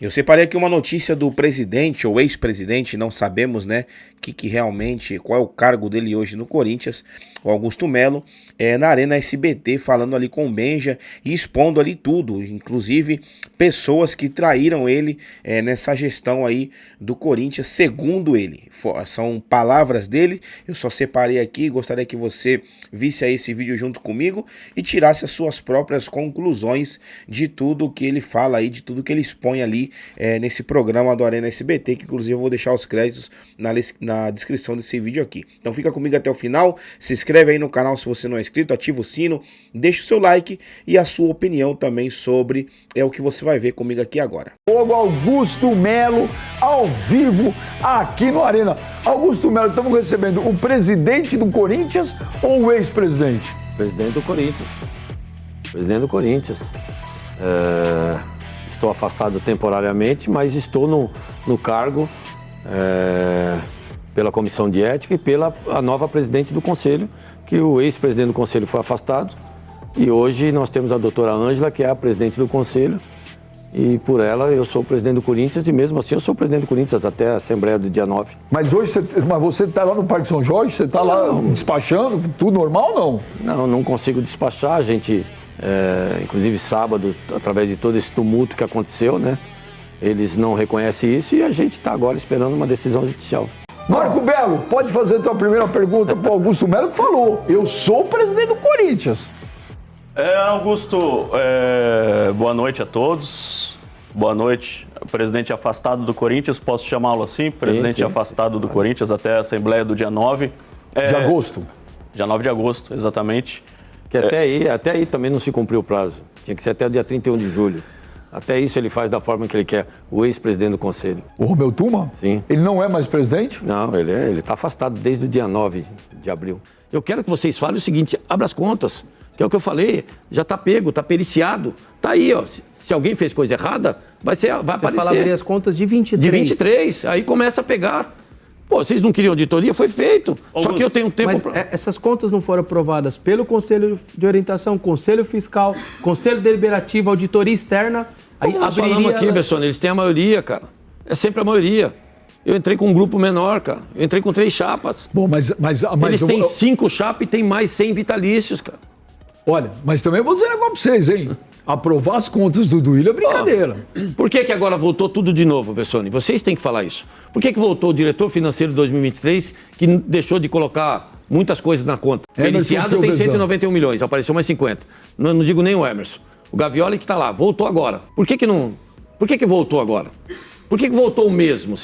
Eu separei aqui uma notícia do presidente ou ex-presidente, não sabemos, né, que realmente, qual é o cargo dele hoje no Corinthians, o Augusto Melo, na Arena SBT, falando ali com o Benja e expondo ali tudo, inclusive pessoas que traíram ele nessa gestão aí do Corinthians, segundo ele. São palavras dele, eu só separei aqui, gostaria que você visse aí esse vídeo junto comigo e tirasse as suas próprias conclusões de tudo que ele fala aí, de tudo que ele expõe ali nesse programa do Arena SBT, que inclusive eu vou deixar os créditos na descrição desse vídeo aqui. Então fica comigo até o final, se inscreve aí no canal se você não é inscrito, ativa o sino, deixa o seu like e a sua opinião também sobre o que você vai ver comigo aqui agora. O Augusto Melo, ao vivo, aqui no Arena. Augusto Melo, estamos recebendo o presidente do Corinthians ou o ex-presidente? Presidente do Corinthians. Presidente do Corinthians. Estou afastado temporariamente, mas estou no cargo pela Comissão de Ética e pela a nova presidente do Conselho, que o ex-presidente do Conselho foi afastado. E hoje nós temos a doutora Ângela, que é a presidente do Conselho, e por ela eu sou o presidente do Corinthians, e mesmo assim eu sou o presidente do Corinthians até a Assembleia do dia 9. Mas hoje você está lá no Parque São Jorge? Você está lá despachando? Tudo normal ou não? Não consigo despachar. A gente, inclusive sábado, através de todo esse tumulto que aconteceu, né? Eles não reconhecem isso e a gente está agora esperando uma decisão judicial. Marco Belo, pode fazer a tua primeira pergunta para o Augusto Melo, que falou: eu sou o presidente do Corinthians. Augusto, boa noite a todos. Boa noite, presidente afastado do Corinthians, posso chamá-lo assim? Presidente afastado do Corinthians até a Assembleia do dia 9. De agosto? Dia 9 de agosto, exatamente. Que até aí também não se cumpriu o prazo. Tinha que ser até o dia 31 de julho. Até isso ele faz da forma que ele quer, o ex-presidente do Conselho. O Romeu Tuma? Sim. Ele não é mais presidente? Não, ele está afastado desde o dia 9 de abril. Eu quero que vocês falem o seguinte: abra as contas, que é o que eu falei, já está pego, está periciado, está aí, ó. Se alguém fez coisa errada, vai aparecer. Você fala abrir as contas de 23. De 23, aí começa a pegar. Pô, vocês não queriam auditoria? Foi feito. Augusto, só que eu tenho tempo mas essas contas não foram aprovadas pelo Conselho de Orientação, Conselho Fiscal, Conselho Deliberativo, Auditoria Externa. Aí nós falamos aqui, Bessone, eles têm a maioria, cara. É sempre a maioria. Eu entrei com um grupo menor, cara. Eu entrei com 3 chapas. Bom, mas eles têm 5 chapas e tem mais 100 vitalícios, cara. Olha, mas também vou dizer um negócio pra vocês, hein? Aprovar as contas do Duílio é brincadeira. Por que agora voltou tudo de novo, Bessone? Vocês têm que falar isso. Por que voltou o diretor financeiro de 2023, que deixou de colocar muitas coisas na conta? O Iniciado tem 191 milhões, apareceu mais 50. Não digo nem o Emerson. O Gavioli que está lá, voltou agora. Por que voltou agora? Por que voltou o mesmo?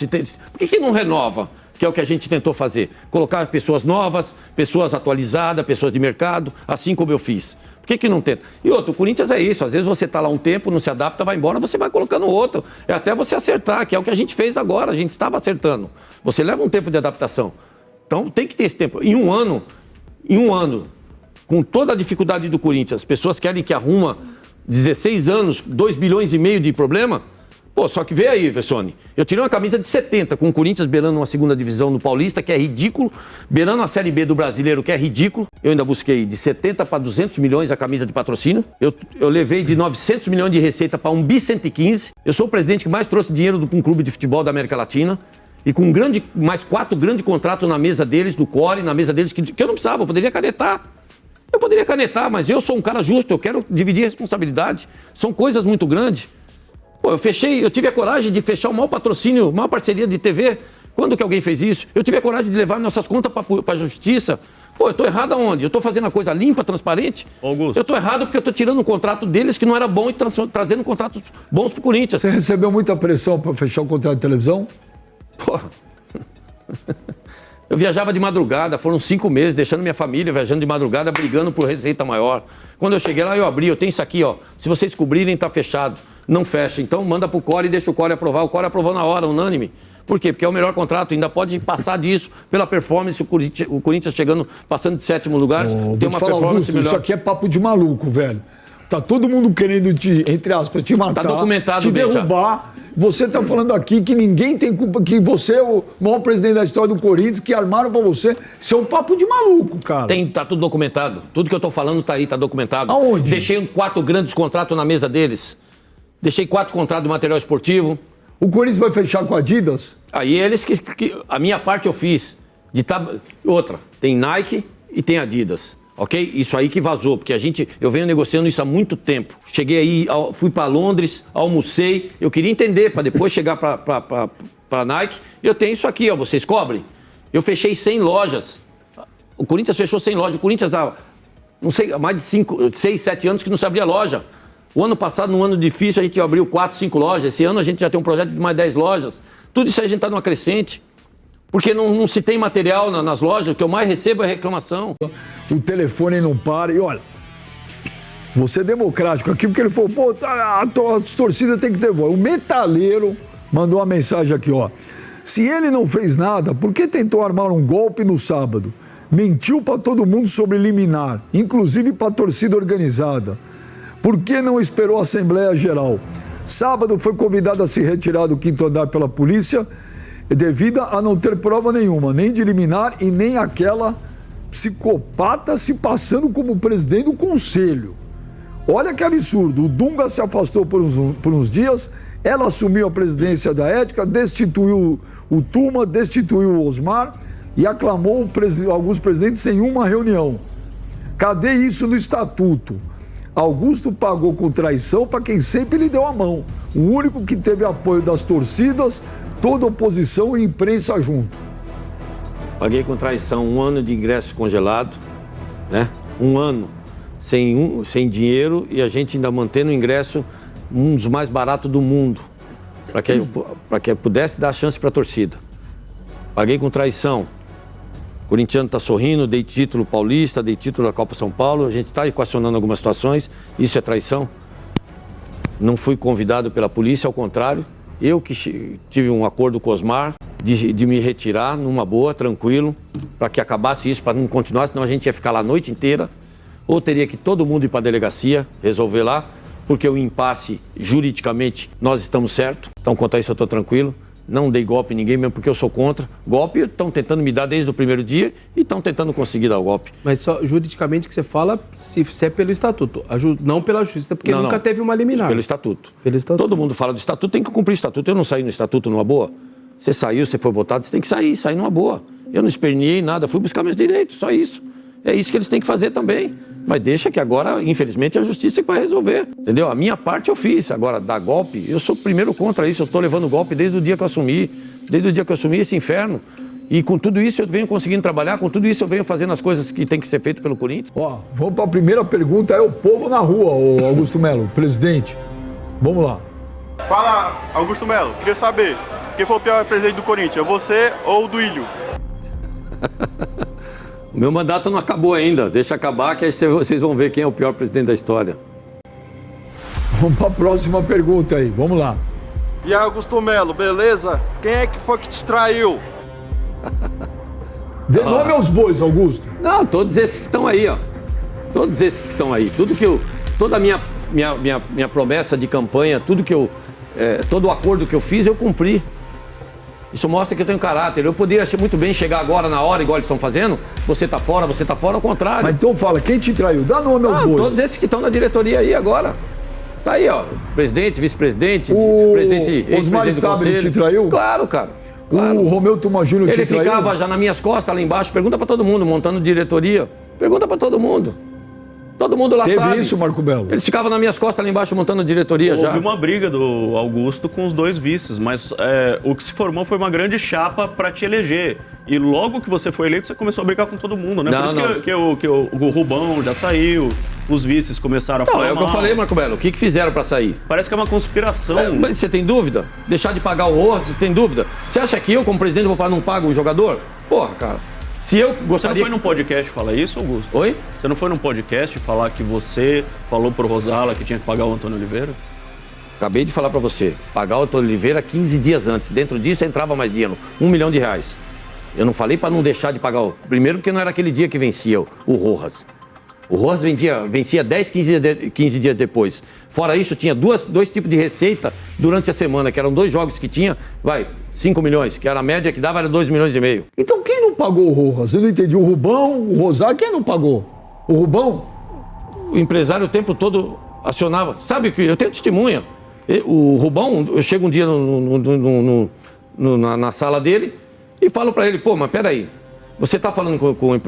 Por que não renova? Que é o que a gente tentou fazer. Colocar pessoas novas, pessoas atualizadas, pessoas de mercado, assim como eu fiz. Por que não tenta? E outro, o Corinthians é isso. Às vezes você está lá um tempo, não se adapta, vai embora, você vai colocando outro. É até você acertar, que é o que a gente fez agora. A gente estava acertando. Você leva um tempo de adaptação. Então tem que ter esse tempo. Em um ano, com toda a dificuldade do Corinthians, as pessoas querem que arruma 16 anos, 2 bilhões e meio de problema. Pô, só que vê aí, Bessone, eu tirei uma camisa de 70 com o Corinthians beirando uma segunda divisão no Paulista, que é ridículo, beirando a Série B do Brasileiro, que é ridículo. Eu ainda busquei de 70 para 200 milhões a camisa de patrocínio. Eu levei de 900 milhões de receita para 1 bi 115. Eu sou o presidente que mais trouxe dinheiro para um clube de futebol da América Latina. E com mais 4 grandes contratos na mesa deles, do Core, na mesa deles, que eu não precisava, eu poderia canetar. Eu poderia canetar, mas eu sou um cara justo, eu quero dividir a responsabilidade. São coisas muito grandes. Pô, eu tive a coragem de fechar o maior patrocínio, maior parceria de TV. Quando que alguém fez isso? Eu tive a coragem de levar nossas contas para a justiça. Pô, eu tô errado aonde? Eu tô fazendo a coisa limpa, transparente? Augusto. Eu tô errado porque eu tô tirando um contrato deles que não era bom e trazendo contratos bons pro Corinthians. Você recebeu muita pressão para fechar o contrato de televisão? Porra. Eu viajava de madrugada, foram 5 meses, deixando minha família, viajando de madrugada, brigando por receita maior. Quando eu cheguei lá, eu abri, eu tenho isso aqui, ó. Se vocês cobrirem, tá fechado. Não fecha. Então manda pro Core e deixa o Core aprovar. O Core aprovou na hora, unânime. Por quê? Porque é o melhor contrato, ainda pode passar disso pela performance, o Corinthians chegando, passando de 7º lugar, tem uma performance Augusto, melhor. Isso aqui é papo de maluco, velho. Tá todo mundo querendo te, entre aspas, te matar, tá documentado, te derrubar. Você tá falando aqui que ninguém tem culpa, que você é o maior presidente da história do Corinthians, que armaram pra você. Isso é um papo de maluco, cara. Tá tudo documentado. Tudo que eu tô falando tá aí, tá documentado. Aonde? Deixei 4 grandes contratos na mesa deles. Deixei 4 contratos de material esportivo. O Corinthians vai fechar com a Adidas? Aí eles a minha parte eu fiz. Outra, tem Nike e tem Adidas. Ok? Isso aí que vazou, porque eu venho negociando isso há muito tempo. Cheguei aí, fui para Londres, almocei. Eu queria entender para depois chegar para Nike. Eu tenho isso aqui, ó, vocês cobrem. Eu fechei 100 lojas. O Corinthians fechou 100 lojas. O Corinthians há, não sei, há mais de 6, 7 anos que não se abria loja. O ano passado, num ano difícil, a gente abriu 4, 5 lojas. Esse ano a gente já tem um projeto de mais 10 lojas. Tudo isso aí a gente está numa crescente. Porque não se tem material nas lojas, o que eu mais recebo é reclamação. O telefone não para. E olha, você é democrático aqui, porque ele falou, pô, a torcida tem que ter voz. O Metaleiro mandou uma mensagem aqui, ó. Se ele não fez nada, por que tentou armar um golpe no sábado? Mentiu para todo mundo sobre liminar, inclusive para a torcida organizada. Por que não esperou a Assembleia Geral? Sábado foi convidado a se retirar do 5º andar pela polícia, devido a não ter prova nenhuma, nem de liminar e nem aquela psicopata se passando como presidente do conselho. Olha que absurdo, o Dunga se afastou por uns dias, ela assumiu a presidência da ética, destituiu o Tuma, destituiu o Osmar e aclamou alguns presidentes sem uma reunião. Cadê isso no estatuto? Augusto pagou com traição para quem sempre lhe deu a mão. O único que teve apoio das torcidas, toda oposição e imprensa junto. Paguei com traição 1 ano de ingresso congelado, né? 1 ano sem dinheiro e a gente ainda mantendo o ingresso um dos mais baratos do mundo, para que eu pudesse dar chance para a torcida. Paguei com traição. O corintiano está sorrindo, dei título paulista, dei título da Copa São Paulo, a gente está equacionando algumas situações, isso é traição. Não fui convidado pela polícia, ao contrário. Eu que tive um acordo com o Osmar de me retirar numa boa, tranquilo, para que acabasse isso, para não continuar, senão a gente ia ficar lá a noite inteira. Ou teria que todo mundo ir para a delegacia, resolver lá, porque o impasse, juridicamente, nós estamos certos. Então, quanto a isso, eu estou tranquilo. Não dei golpe em ninguém, mesmo porque eu sou contra. Golpe estão tentando me dar desde o primeiro dia e estão tentando conseguir dar o golpe. Mas só juridicamente que você fala, se é pelo estatuto, não pela justiça, porque nunca teve uma liminar. Pelo estatuto. Todo mundo fala do estatuto, tem que cumprir o estatuto. Eu não saí no estatuto numa boa. Você saiu, você foi votado, você tem que sair numa boa. Eu não esperneei nada, fui buscar meus direitos, só isso. É isso que eles têm que fazer também. Mas deixa que agora, infelizmente, é a justiça que vai resolver. Entendeu? A minha parte eu fiz. Agora, dar golpe, eu sou o primeiro contra isso. Eu estou levando golpe desde o dia que eu assumi. Desde o dia que eu assumi esse inferno. E com tudo isso eu venho conseguindo trabalhar, com tudo isso eu venho fazendo as coisas que tem que ser feito pelo Corinthians. Ó, vamos para a primeira pergunta, é o povo na rua, o Augusto Melo, presidente. Vamos lá. Fala, Augusto Melo, queria saber, quem foi o pior presidente do Corinthians, você ou o Duílio? O meu mandato não acabou ainda, deixa acabar que aí vocês vão ver quem é o pior presidente da história. Vamos para a próxima pergunta aí, vamos lá. E aí, Augusto Melo, beleza? Quem é que foi que te traiu? Dê nome aos bois, Augusto. Não, todos esses que estão aí, ó. Todos esses que estão aí. Toda a minha promessa de campanha, todo o acordo que eu fiz, eu cumpri. Isso mostra que eu tenho caráter. Eu poderia muito bem chegar agora na hora, igual eles estão fazendo. Você tá fora, ao contrário. Mas então fala, quem te traiu? Dá nome aos bois. Todos esses que estão na diretoria aí agora. Tá aí, ó. Presidente, vice-presidente, presidente, ex-presidente do conselho. Te traiu? Claro, cara. Claro. O Romeu Tuma Júnior te traiu? Ele ficava já nas minhas costas, lá embaixo. Pergunta pra todo mundo, montando diretoria. Pergunta pra todo mundo. Todo mundo lá sabe. Teve isso, Marco Belo? Eles ficavam nas minhas costas lá embaixo montando diretoria já. Houve uma briga do Augusto com os dois vices, mas o que se formou foi uma grande chapa para te eleger. E logo que você foi eleito, você começou a brigar com todo mundo, né? Não, por isso que o Rubão já saiu, os vices começaram a falar. Não, é o que eu falei, Marco Belo. O que fizeram para sair? Parece que é uma conspiração. Mas você tem dúvida? Deixar de pagar o Rojas, você tem dúvida? Você acha que eu, como presidente, vou falar não pago o jogador? Porra, cara. Se eu gostaria... Você não foi num podcast falar isso, Augusto? Oi? Você não foi num podcast falar que você falou pro Rosala que tinha que pagar o Antônio Oliveira? Acabei de falar pra você. Pagar o Antônio Oliveira 15 dias antes. Dentro disso entrava mais dinheiro. R$1 milhão. Eu não falei pra não deixar de pagar o... Primeiro porque não era aquele dia que vencia o Rojas. O Rojas vencia 10, 15 dias depois. Fora isso, tinha dois tipos de receita durante a semana, que eram 2 jogos que tinha, 5 milhões, que era a média que dava, era 2,5 milhões. Então quem não pagou o Rojas? Eu não entendi. O Rubão, o Rosário, quem não pagou? O Rubão? O empresário o tempo todo acionava. Sabe que eu tenho testemunha. O Rubão, eu chego um dia na sala dele e falo para ele, pô, mas peraí, você tá falando com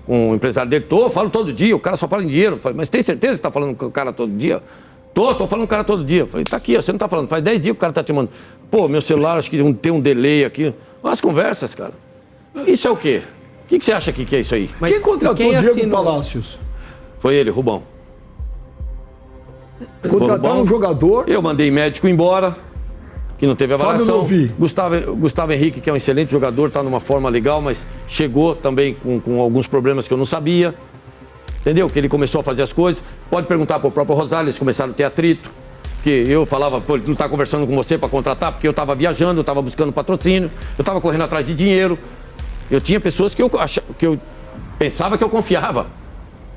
o empresário dele? Tô, falo todo dia, o cara só fala em dinheiro. Falei, mas tem certeza que você tá falando com o cara todo dia? Tô falando com o cara todo dia. Falei, tá aqui, ó, você não tá falando, faz 10 dias que o cara tá te mandando. Pô, meu celular, acho que tem um delay aqui. As conversas, cara. Isso é o quê? O que você acha que é isso aí? Mas quem contratou o Diego Palácios? Foi ele, Rubão. Contrataram um jogador. Eu mandei médico embora, que não teve avaliação. Gustavo Henrique, que é um excelente jogador, está numa forma legal, mas chegou também com alguns problemas que eu não sabia. Entendeu? Que ele começou a fazer as coisas. Pode perguntar para o próprio Rosário, eles começaram a ter atrito. Que eu falava, pô, ele não está conversando com você para contratar, porque eu estava viajando, eu estava buscando patrocínio, eu estava correndo atrás de dinheiro. Eu tinha pessoas que eu pensava que eu confiava.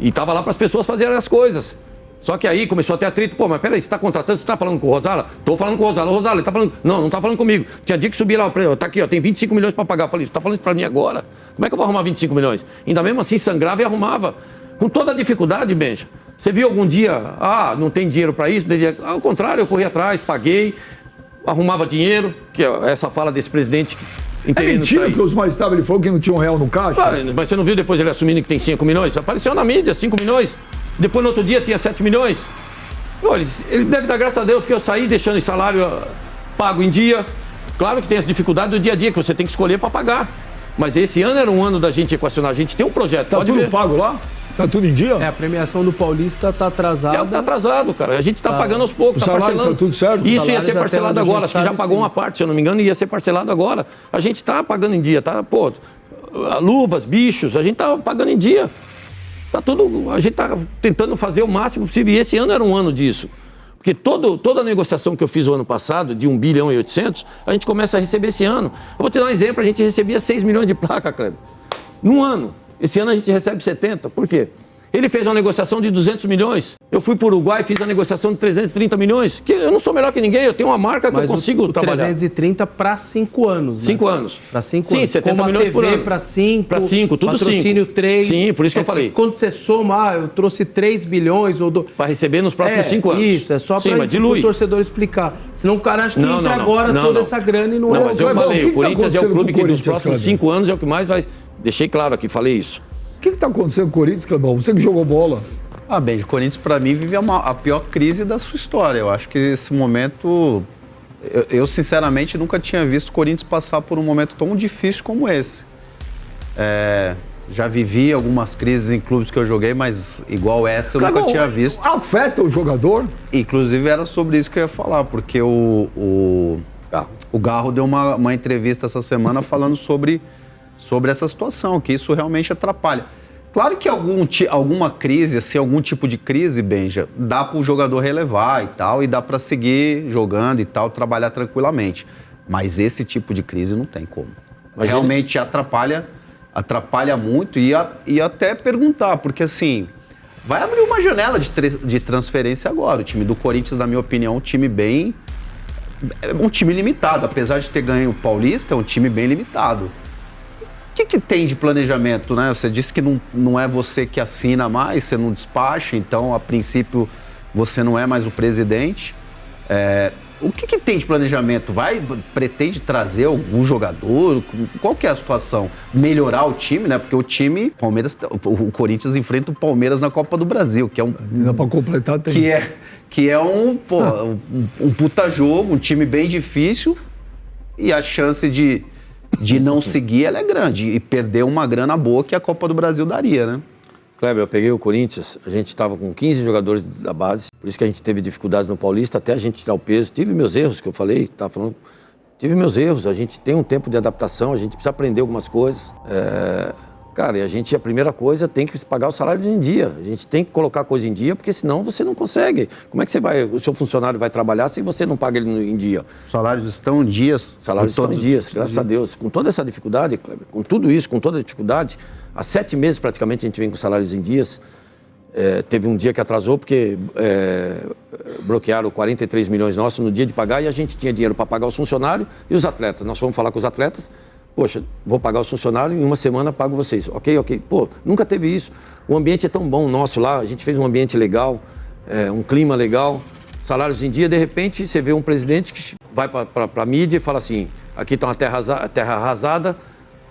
E estava lá para as pessoas fazerem as coisas. Só que aí começou a ter atrito. Pô, mas peraí, você está contratando, você está falando com o Rosala? Estou falando com o Rosala. O Rosala, ele está falando... Não está falando comigo. Tinha dia que subir lá, tá aqui, ó, tem 25 milhões para pagar. Eu falei, você está falando isso para mim agora? Como é que eu vou arrumar 25 milhões? Ainda mesmo assim, sangrava e arrumava. Com toda a dificuldade, Benja. Você viu algum dia, não tem dinheiro para isso? Ao contrário, eu corri atrás, paguei, arrumava dinheiro, que é essa fala desse presidente... É mentira que os mais estavam, ele falou que não tinha R$1 no caixa? Mas você não viu depois ele assumindo que tem 5 milhões? Apareceu na mídia, 5 milhões. Depois no outro dia tinha 7 milhões. Olha, ele deve dar graças a Deus, porque eu saí deixando esse salário pago em dia. Claro que tem as dificuldades do dia a dia, que você tem que escolher para pagar. Mas esse ano era um ano da gente equacionar. A gente tem um projeto. Tá tudo pago lá? Tá tudo em dia? A premiação do Paulista tá atrasada. Tá atrasado, cara. A gente tá pagando aos poucos, o salário tá tudo certo? Isso ia ser parcelado agora. Acho que já pagou uma parte, se eu não me engano, ia ser parcelado agora. A gente tá pagando em dia, tá? Pô, luvas, bichos, a gente tá pagando em dia. Tá tudo, a gente tá tentando fazer o máximo possível. E esse ano era um ano disso. Porque toda a negociação que eu fiz o ano passado, de 1 bilhão e 800, a gente começa a receber esse ano. Eu vou te dar um exemplo, a gente recebia 6 milhões de placa, Kleber. Num ano. Esse ano a gente recebe 70. Por quê? Ele fez uma negociação de 200 milhões. Eu fui para o Uruguai e fiz a negociação de 330 milhões. Que eu não sou melhor que ninguém, eu tenho uma marca que eu consigo trabalhar. 330 para 5 anos. Né? 5 anos. Para 5 anos. Sim, 70 milhões por ano. Para 5. Para 5, tudo 5. Patrocínio 3. Sim, por isso que eu falei. Quando você soma, eu trouxe 3 bilhões ou... Para receber nos próximos 5 anos. Isso, é só para o torcedor explicar. Senão o cara acha que entra agora toda essa grana e não é. Não, mas eu falei, o Corinthians é o clube que nos próximos 5 anos é o que mais vai... Deixei claro aqui, falei isso. O que está acontecendo com o Corinthians, Clebão? Você que jogou bola. Benji, o Corinthians, para mim, vive a pior crise da sua história. Eu acho que esse momento... Eu sinceramente, nunca tinha visto o Corinthians passar por um momento tão difícil como esse. Já vivi algumas crises em clubes que eu joguei, mas igual essa eu nunca tinha visto. Afeta o jogador? Inclusive, era sobre isso que eu ia falar, porque o Garro deu uma entrevista essa semana falando sobre essa situação, que isso realmente atrapalha. Claro que alguma crise, assim, algum tipo de crise, Benja, dá para o jogador relevar e tal, e dá para seguir jogando e tal, trabalhar tranquilamente. Mas esse tipo de crise não tem como. Realmente atrapalha muito e até perguntar, porque assim, vai abrir uma janela de transferência agora. O time do Corinthians, na minha opinião, um time limitado. Apesar de ter ganho o Paulista, é um time bem limitado. O que tem de planejamento, né? Você disse que não é você que assina mais, você não despacha, então, a princípio, você não é mais o presidente. O que tem de planejamento? Pretende trazer algum jogador? Qual que é a situação? Melhorar o time, né? Porque o Corinthians enfrenta o Palmeiras na Copa do Brasil, que é um... Dá pra completar, tem que é um puta jogo, um time bem difícil, e a chance de não seguir, ela é grande. E perder uma grana boa que a Copa do Brasil daria, né? Kleber, eu peguei o Corinthians, a gente estava com 15 jogadores da base, por isso que a gente teve dificuldades no Paulista, até a gente tirar o peso. Tive meus erros, que eu falei, tive meus erros. A gente tem um tempo de adaptação, a gente precisa aprender algumas coisas. Cara, e a primeira coisa, tem que pagar os salários em dia. A gente tem que colocar a coisa em dia, porque senão você não consegue. Como é que o seu funcionário vai trabalhar se você não paga ele em dia? Os salários estão em dias? Salários estão em dias, graças a Deus. Com toda essa dificuldade, Kleber, com tudo isso, com toda a dificuldade, há 7 meses praticamente a gente vem com salários em dias. Teve um dia que atrasou porque bloquearam 43 milhões nossos no dia de pagar e a gente tinha dinheiro para pagar os funcionários e os atletas. Nós fomos falar com os atletas. Poxa, vou pagar os funcionários, em uma semana pago vocês. Ok. Pô, nunca teve isso. O ambiente é tão bom nosso lá, a gente fez um ambiente legal, um clima legal. salários em dia, de repente você vê um presidente que vai para a mídia e fala assim, aqui está uma terra arrasada,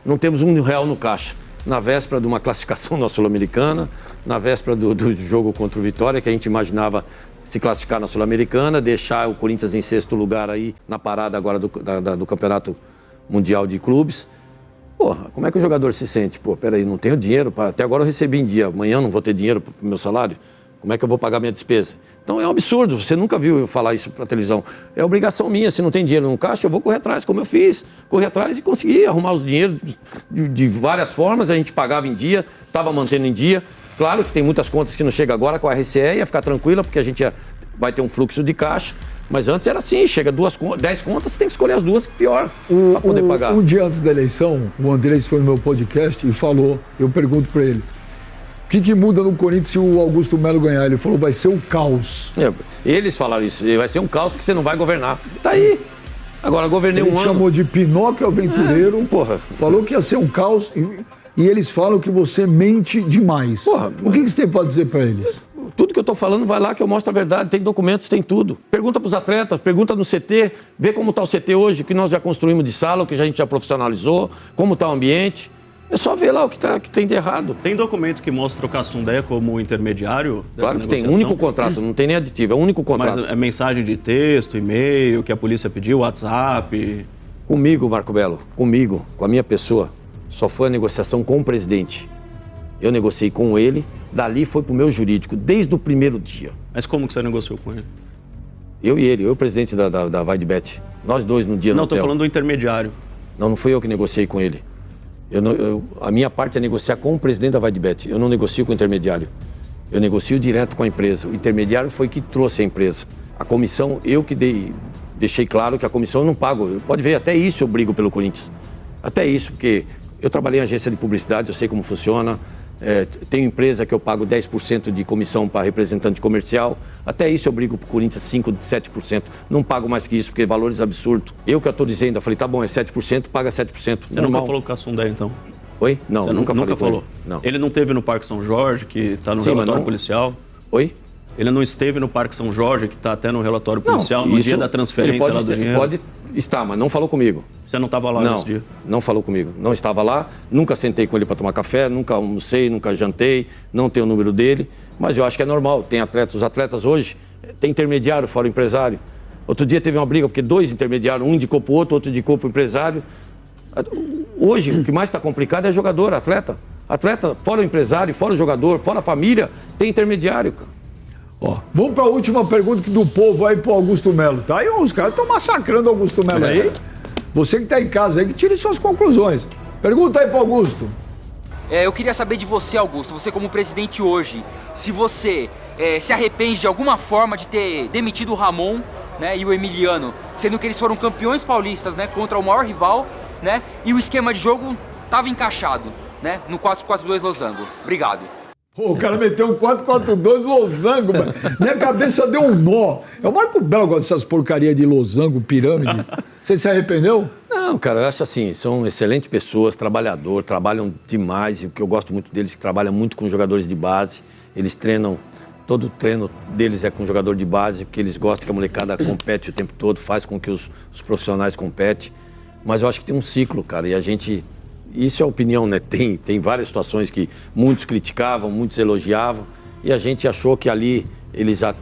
não temos R$1 no caixa. Na véspera de uma classificação na Sul-Americana, na véspera do jogo contra o Vitória, que a gente imaginava se classificar na Sul-Americana, deixar o Corinthians em 6º lugar aí na parada agora do Campeonato Mundial de Clubes. Porra, como é que o jogador se sente? Pô, peraí, não tenho dinheiro, até agora eu recebi em dia, amanhã não vou ter dinheiro para o meu salário? Como é que eu vou pagar minha despesa? Então é um absurdo, você nunca viu eu falar isso para televisão. É obrigação minha, se não tem dinheiro no caixa, eu vou correr atrás, como eu fiz. Correr atrás e conseguir arrumar os dinheiros de várias formas, a gente pagava em dia, estava mantendo em dia. Claro que tem muitas contas que não chega agora com a RCE, ia ficar tranquila, porque a gente vai ter um fluxo de caixa. Mas antes era assim, chega 10 contas, você tem que escolher as duas que pior para poder pagar. Um dia antes da eleição, o Andrés foi no meu podcast e falou, eu pergunto para ele, o que muda no Corinthians se o Augusto Melo ganhar? Ele falou, vai ser um caos. Eles falaram isso, vai ser um caos porque você não vai governar. Tá aí. Agora, governei um ano. Ele chamou de Pinóquio aventureiro, falou que ia ser um caos e eles falam que você mente demais. O que você tem para dizer para eles? Tudo que eu estou falando, vai lá que eu mostro a verdade, tem documentos, tem tudo. Pergunta para os atletas, pergunta no CT, vê como está o CT hoje, que nós já construímos de sala, o que a gente já profissionalizou, como está o ambiente. É só ver lá o que tem de errado. Tem documento que mostra o Cassundé como intermediário dessa Claro que tem, único contrato, não tem nem aditivo, é o único contrato. Mas é mensagem de texto, e-mail, que a polícia pediu, WhatsApp... Comigo, Marco Belo, comigo, com a minha pessoa, só foi a negociação com o presidente. Eu negociei com ele, dali foi pro meu jurídico, desde o primeiro dia. Mas como que você negociou com ele? Eu e ele, eu e o presidente da Vaidbet. Nós dois no dia no hotel. Não, tô falando do intermediário. Não fui eu que negociei com ele. A minha parte é negociar com o presidente da Vaidbet. Eu não negocio com o intermediário. Eu negocio direto com a empresa. O intermediário foi que trouxe a empresa. A comissão, eu que deixei claro que a comissão eu não pago. Pode ver, até isso eu brigo pelo Corinthians. Até isso, porque eu trabalhei em agência de publicidade, eu sei como funciona. Tenho empresa que eu pago 10% de comissão para representante comercial. Até isso eu brigo pro Corinthians 5%, 7%. Não pago mais que isso, porque valores absurdos. Eu que estou dizendo, eu falei, tá bom, é 7%, paga 7%. Você normal. nunca falou com o Cassundé, então? Oi? Não, Você nunca falei falou? Não. Ele não teve no Parque São Jorge, que está no relatório policial? Oi? Ele não esteve no Parque São Jorge, que está até no relatório policial, no dia da transferência lá do dinheiro? Pode estar, mas não falou comigo. Você não estava lá nesse dia? Não falou comigo. Não estava lá, nunca sentei com ele para tomar café, nunca almocei, nunca jantei, não tenho o número dele, mas eu acho que é normal. Tem atletas, os atletas hoje, tem intermediário fora o empresário. Outro dia teve uma briga, porque 2 intermediários, um indicou para o outro indicou para o empresário. Hoje, o que mais está complicado é jogador, atleta. Atleta, fora o empresário, fora o jogador, fora a família, tem intermediário, cara. Vamos para a última pergunta do povo aí pro Augusto Melo, tá? Aí os caras estão massacrando o Augusto Melo aí. Você que está em casa aí, que tire suas conclusões. Pergunta aí pro Augusto. Eu queria saber de você, Augusto, você como presidente hoje, se você se arrepende de alguma forma de ter demitido o Ramon, né, e o Emiliano, sendo que eles foram campeões paulistas, né, contra o maior rival, né, e o esquema de jogo estava encaixado, né, no 4-4-2 Losango. Obrigado. O cara meteu um 4-4-2 losango, mano. Minha cabeça deu um nó. É o Marco Belo gosta dessas porcarias de losango, pirâmide. Você se arrependeu? Não, cara, eu acho assim, são excelentes pessoas, trabalham demais. E o que eu gosto muito deles é que trabalham muito com jogadores de base. Eles treinam, todo o treino deles é com jogador de base, porque eles gostam que a molecada compete o tempo todo, faz com que os profissionais competem. Mas eu acho que tem um ciclo, cara, e a gente... Isso é opinião, né? Tem várias situações que muitos criticavam, muitos elogiavam, e a gente achou que ali eles já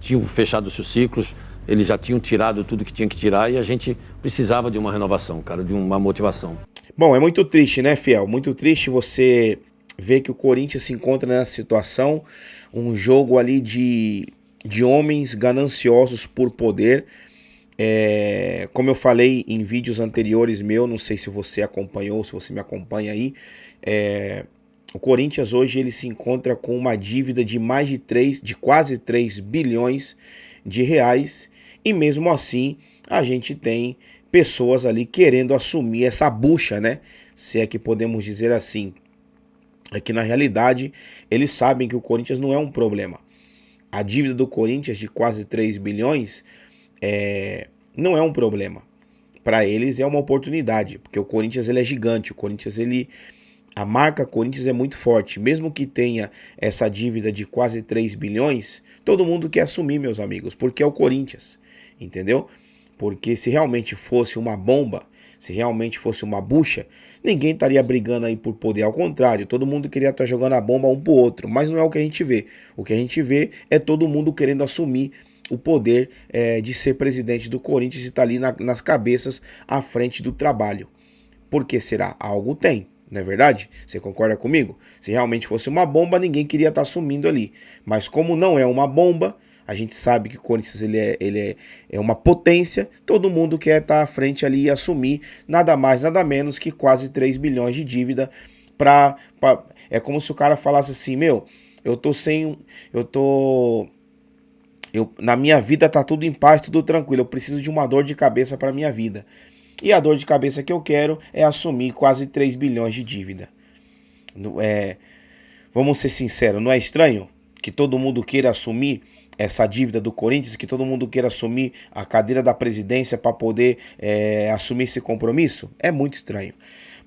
tinham fechado os seus ciclos, eles já tinham tirado tudo que tinha que tirar, e a gente precisava de uma renovação, cara, de uma motivação. Bom, é muito triste, né, Fiel? Muito triste você ver que o Corinthians se encontra nessa situação, um jogo ali de homens gananciosos por poder. Como eu falei em vídeos anteriores meu, não sei se você acompanhou, se você me acompanha aí, o Corinthians hoje ele se encontra com uma dívida de quase 3 bilhões de reais, e mesmo assim a gente tem pessoas ali querendo assumir essa bucha, né? Se é que podemos dizer assim. É que na realidade eles sabem que o Corinthians não é um problema. A dívida do Corinthians de quase 3 bilhões não é um problema. Para eles é uma oportunidade, porque o Corinthians ele é gigante, o Corinthians ele A marca Corinthians é muito forte. Mesmo que tenha essa dívida de quase 3 bilhões, todo mundo quer assumir, meus amigos, porque é o Corinthians, entendeu? Porque se realmente fosse uma bomba, se realmente fosse uma bucha, ninguém estaria brigando aí por poder. Ao contrário, todo mundo queria estar jogando a bomba um pro outro, mas não é o que a gente vê. O que a gente vê é todo mundo querendo assumir o poder de ser presidente do Corinthians e estar ali nas cabeças à frente do trabalho. Por que será? Algo tem. Não é verdade? Você concorda comigo? Se realmente fosse uma bomba, ninguém queria estar assumindo ali. Mas como não é uma bomba, a gente sabe que o Corinthians ele é uma potência, todo mundo quer estar à frente ali e assumir nada mais, nada menos que quase 3 bilhões de dívida. É como se o cara falasse assim, meu, na minha vida tá tudo em paz, tudo tranquilo, eu preciso de uma dor de cabeça para minha vida. E a dor de cabeça que eu quero é assumir quase 3 bilhões de dívida. Vamos ser sinceros, não é estranho que todo mundo queira assumir essa dívida do Corinthians, que todo mundo queira assumir a cadeira da presidência para poder assumir esse compromisso? É muito estranho.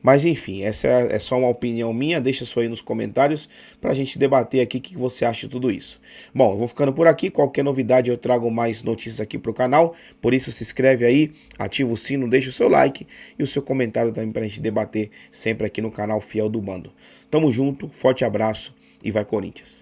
Mas enfim, essa é só uma opinião minha, deixa só aí nos comentários pra gente debater aqui o que você acha de tudo isso. Bom, eu vou ficando por aqui, qualquer novidade eu trago mais notícias aqui pro canal, por isso se inscreve aí, ativa o sino, deixa o seu like e o seu comentário também pra gente debater sempre aqui no canal Fiel do Bando. Tamo junto, forte abraço e vai Corinthians!